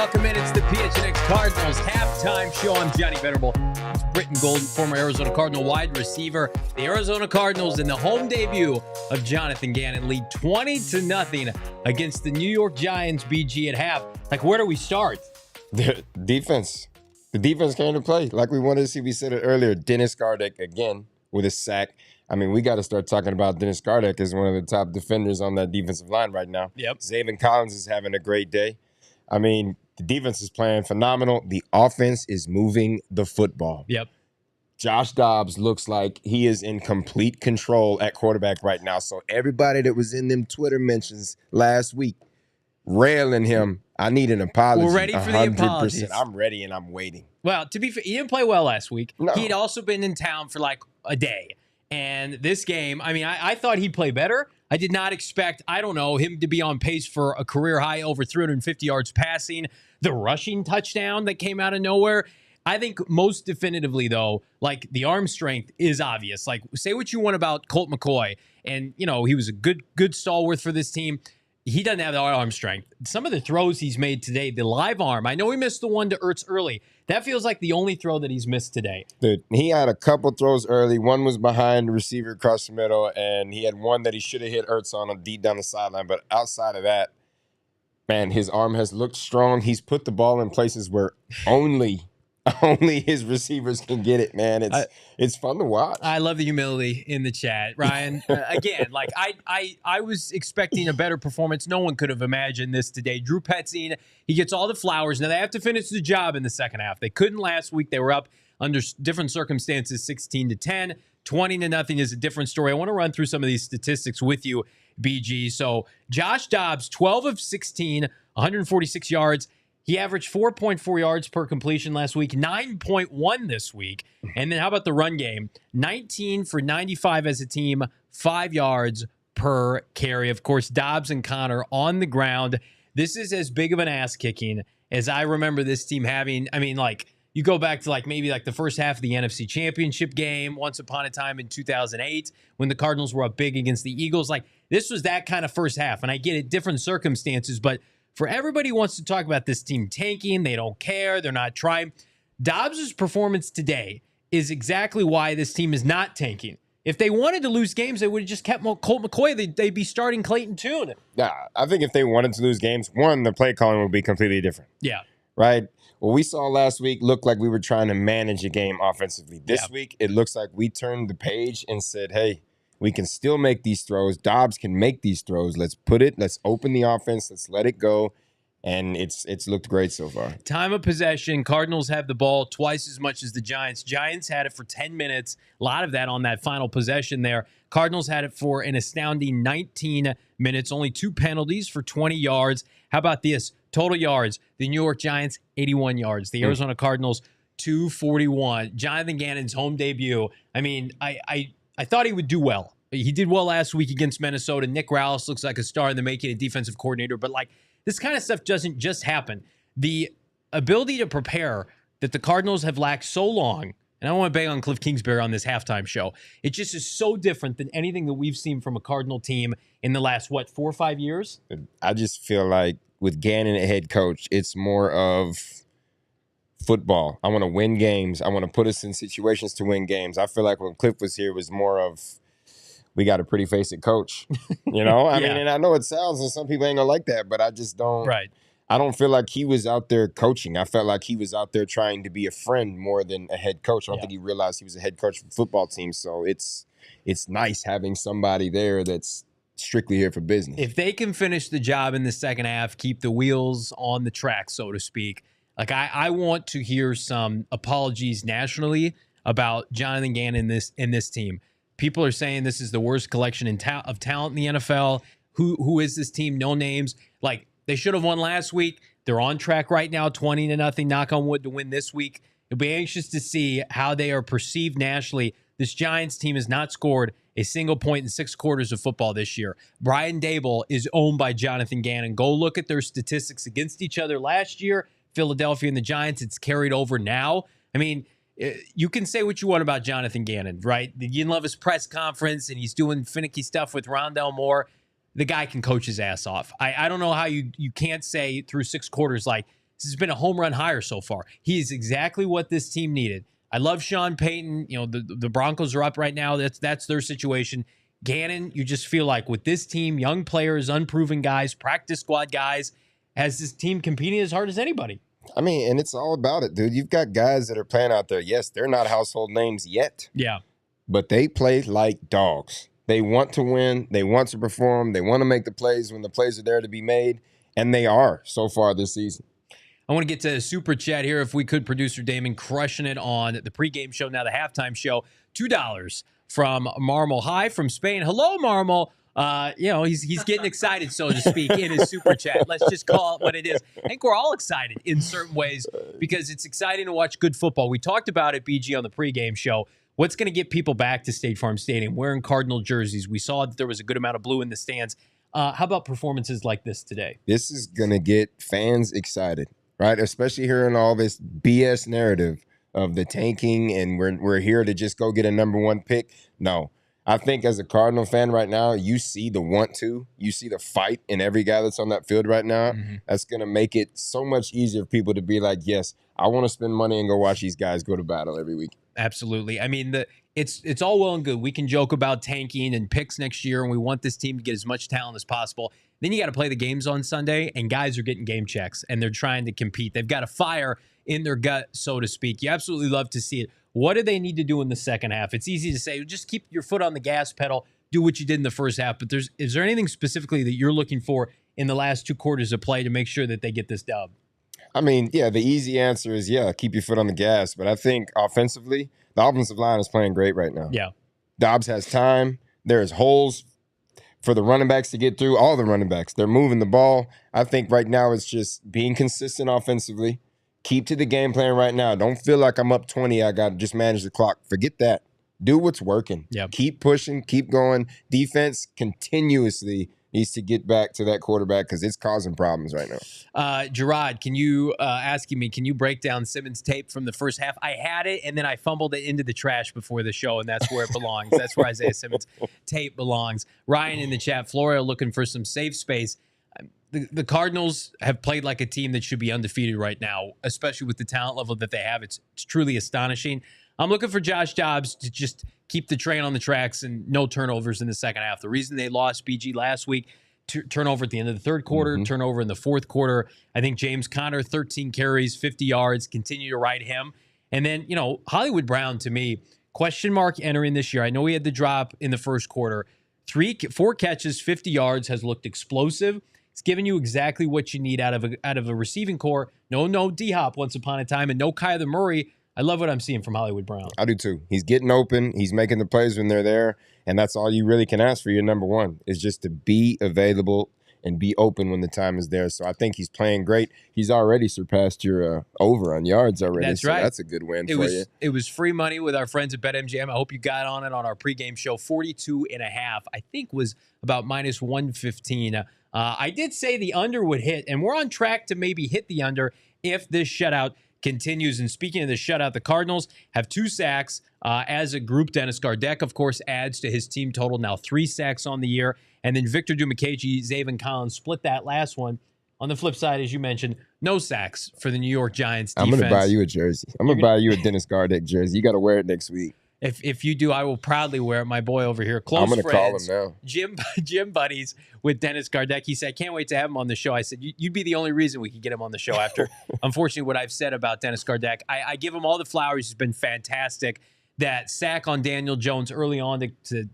welcome in. It's the PHNX Cardinals halftime show. I'm Johnny Venerable. It's Britton Golden, former Arizona Cardinal wide receiver. The Arizona Cardinals in the home debut of Jonathan Gannon lead 20-0 against the New York Giants, BG, at half. Like, where do we start? The defense. The defense came to play. Like we wanted to see, we said it earlier, Dennis Gardeck again with a sack. I mean, we got to start talking about Dennis Gardeck as one of the top defenders on that defensive line right now. Yep. Zaven Collins is having a great day. I mean, the defense is playing phenomenal. The offense is moving the football. Yep. Josh Dobbs looks like he is in complete control at quarterback right now. So everybody that was in them Twitter mentions last week railing him, I need an apology. We're ready for the apologies. I'm ready and I'm waiting. Well, to be fair, he didn't play well last week. No. He'd also been in town for like a day. And this game, I mean, I thought he'd play better. I did not expect, him to be on pace for a career high over 350 yards passing. The rushing touchdown that came out of nowhere. I think most definitively, though, like the arm strength is obvious. Like, say what you want about Colt McCoy. And, he was a good stalwart for this team. He doesn't have the arm strength. Some of the throws he's made today, the live arm, I know he missed the one to Ertz early. That feels like the only throw that he's missed today. Dude, he had a couple throws early. One was behind the receiver across the middle, and he had one that he should have hit Ertz on a deep down the sideline. But outside of that, man, his arm has looked strong. He's put the ball in places where only his receivers can get it, man. It's fun to watch. I love the humility in the chat, Ryan. Again, like I was expecting a better performance. No one could have imagined this today. Drew Petzing, he gets all the flowers. Now they have to finish the job in the second half. They couldn't last week. They were up under different circumstances, 16-10. 20-0 is a different story. I want to run through some of these statistics with you, BG. So Josh Dobbs, 12 of 16, 146 yards. He averaged 4.4 yards per completion last week, 9.1 this week. And then how about the run game? 19 for 95 as a team, 5 yards per carry. Of course, Dobbs and Connor on the ground. This is as big of an ass kicking as I remember this team having. I mean, like, you go back to maybe the first half of the NFC Championship game once upon a time in 2008 when the Cardinals were up big against the Eagles. Like, this was that kind of first half. And I get it, different circumstances, but for everybody who wants to talk about this team tanking, they don't care, they're not trying. Dobbs' performance today is exactly why this team is not tanking. If they wanted to lose games, they would have just kept Colt McCoy. They'd be starting Clayton Tune. Yeah, I think if they wanted to lose games, one, the play calling would be completely different. Yeah. Right? What we saw last week looked like we were trying to manage a game offensively. This week, it looks like we turned the page and said, hey, we can still make these throws. Dobbs can make these throws. Let's open the offense. Let's let it go. And it's looked great so far. Time of possession, Cardinals have the ball twice as much as the Giants. Giants had it for 10 minutes. A lot of that on that final possession there. Cardinals had it for an astounding 19 minutes. Only 2 penalties for 20 yards. How about this? Total yards. The New York Giants, 81 yards. The Arizona Cardinals, 241. Jonathan Gannon's home debut. I mean, I thought he would do well. He did well last week against Minnesota. Nick Rallis looks like a star in the making, a defensive coordinator. But this kind of stuff doesn't just happen. The ability to prepare that the Cardinals have lacked so long, and I don't want to bang on Cliff Kingsbury on this halftime show. It just is so different than anything that we've seen from a Cardinal team in the last, 4 or 5 years? I just feel like with Gannon at head coach, it's more of football. I want to win games. I want to put us in situations to win games. I feel like when Cliff was here, it was more of, we got a pretty face-it coach. I mean, and I know it sounds, and some people ain't going to like that, but I just don't. Right. I don't feel like he was out there coaching. I felt like he was out there trying to be a friend more than a head coach. I don't think he realized he was a head coach for the football team. So it's nice having somebody there that's strictly here for business. If they can finish the job in the second half, keep the wheels on the track, so to speak, I want to hear some apologies nationally about Jonathan Gannon in this team. People are saying this is the worst collection of talent in the NFL. Who is this team? No names. They should have won last week. They're on track right now, 20-0, knock on wood, to win this week. You'll be anxious to see how they are perceived nationally. This Giants team has not scored a single point in 6 quarters of football this year. Brian Daboll is owned by Jonathan Gannon. Go look at their statistics against each other last year. Philadelphia and the Giants, it's carried over now. I mean, you can say what you want about Jonathan Gannon, right? You didn't love his press conference, and he's doing finicky stuff with Rondell Moore. The guy can coach his ass off. I don't know how you can't say through 6 quarters, This has been a home run hire so far. He is exactly what this team needed. I love Sean Payton. You know, the Broncos are up right now. That's their situation. Gannon, you just feel like with this team, young players, unproven guys, practice squad guys, has this team competing as hard as anybody. I mean, and it's all about it, dude. You've got guys that are playing out there. Yes, they're not household names yet. Yeah. But they play like dogs. They want to win. They want to perform. They want to make the plays when the plays are there to be made. And they are so far this season. I want to get to a super chat here. If we could, producer Damon crushing it on the pregame show, now the halftime show. $2 from Marmal. Hi from Spain. Hello, Marmal. You know, he's getting excited, so to speak, in his super chat. Let's just call it what it is. I think we're all excited in certain ways because it's exciting to watch good football. We talked about it, BG, on the pregame show. What's going to get people back to State Farm Stadium wearing Cardinal jerseys? We saw that there was a good amount of blue in the stands. How about performances like this today? This is going to get fans excited, right? Especially hearing all this BS narrative of the tanking and we're here to just go get a number one pick. No. I think as a Cardinal fan right now, you see the want to. You see the fight in every guy that's on that field right now. Mm-hmm. That's going to make it so much easier for people to be like, yes, I want to spend money and go watch these guys go to battle every week. Absolutely. I mean, it's all well and good. We can joke about tanking and picks next year, and we want this team to get as much talent as possible. Then you got to play the games on Sunday, and guys are getting game checks, and they're trying to compete. They've got a fire in their gut, so to speak. You absolutely love to see it. What do they need to do in the second half? It's easy to say, just keep your foot on the gas pedal, do what you did in the first half. But is there anything specifically that you're looking for in the last 2 quarters of play to make sure that they get this dub? I mean, yeah, the easy answer is, keep your foot on the gas. But I think offensively, the offensive line is playing great right now. Yeah. Dobbs has time. There's holes for the running backs to get through. All the running backs, they're moving the ball. I think right now it's just being consistent offensively. Keep to the game plan right now. Don't feel like I'm up 20. I got to just manage the clock. Forget that. Do what's working. Yep. Keep pushing. Keep going. Defense continuously needs to get back to that quarterback because it's causing problems right now. Gerard, can you can you break down Simmons' tape from the first half? I had it, and then I fumbled it into the trash before the show, and that's where it belongs. That's where Isaiah Simmons' tape belongs. Ryan in the chat, Florio looking for some safe space. The Cardinals have played like a team that should be undefeated right now, especially with the talent level that they have. It's truly astonishing. I'm looking for Josh Dobbs to just keep the train on the tracks and no turnovers in the second half. The reason they lost BG last week, turnover at the end of the third quarter, turnover in the fourth quarter. I think James Conner, 13 carries, 50 yards, continue to ride him. And then, Hollywood Brown, to me, question mark entering this year. I know he had the drop in the first quarter. 4 catches, 50 yards, has looked explosive. It's giving you exactly what you need out of a receiving core. No D-Hop once upon a time, and no Kyler Murray. I love what I'm seeing from Hollywood Brown. I do too. He's getting open. He's making the plays when they're there, and that's all you really can ask for your number one is just to be available and be open when the time is there. So I think he's playing great. He's already surpassed your over on yards already. That's right. So that's a good win for you. It was free money with our friends at BetMGM. I hope you got on it on our pregame show. 42.5, I think, was about minus 115. I did say the under would hit, and we're on track to maybe hit the under if this shutout continues. And speaking of the shutout, the Cardinals have 2 sacks as a group. Dennis Gardeck, of course, adds to his team total, now 3 sacks on the year. And then Victor Dimukeje, Zaven Collins split that last one. On the flip side, as you mentioned, no sacks for the New York Giants defense. I'm going to buy you a jersey. I'm going to buy you a Dennis Gardeck jersey. You got to wear it next week. If you do, I will proudly wear it. My boy over here, close I'm gonna friends, call him now. Gym buddies with Dennis Gardeck. He said, I can't wait to have him on the show. I said, you'd be the only reason we could get him on the show after, unfortunately, what I've said about Dennis Gardeck. I give him all the flowers. He's been fantastic. That sack on Daniel Jones early on to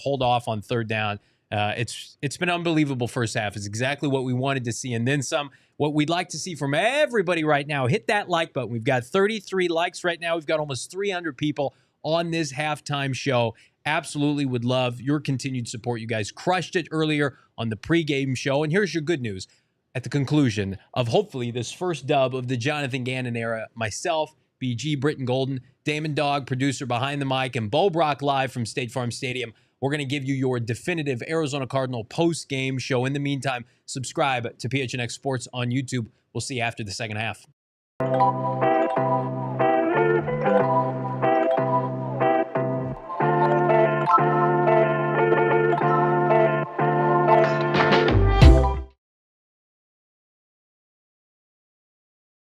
hold off on third down. It's been unbelievable first half. It's exactly what we wanted to see. And then some, what we'd like to see from everybody right now. Hit that like button. We've got 33 likes right now. We've got almost 300 people on this halftime show. Absolutely would love your continued support. You guys crushed it earlier on the pregame show. And here's your good news. At the conclusion of hopefully this first dub of the Jonathan Gannon era, myself, BG, Britton Golden, Damon Dog, producer behind the mic, and Bo Brock live from State Farm Stadium, we're going to give you your definitive Arizona Cardinal post-game show. In the meantime, subscribe to PHNX Sports on YouTube. We'll see you after the second half.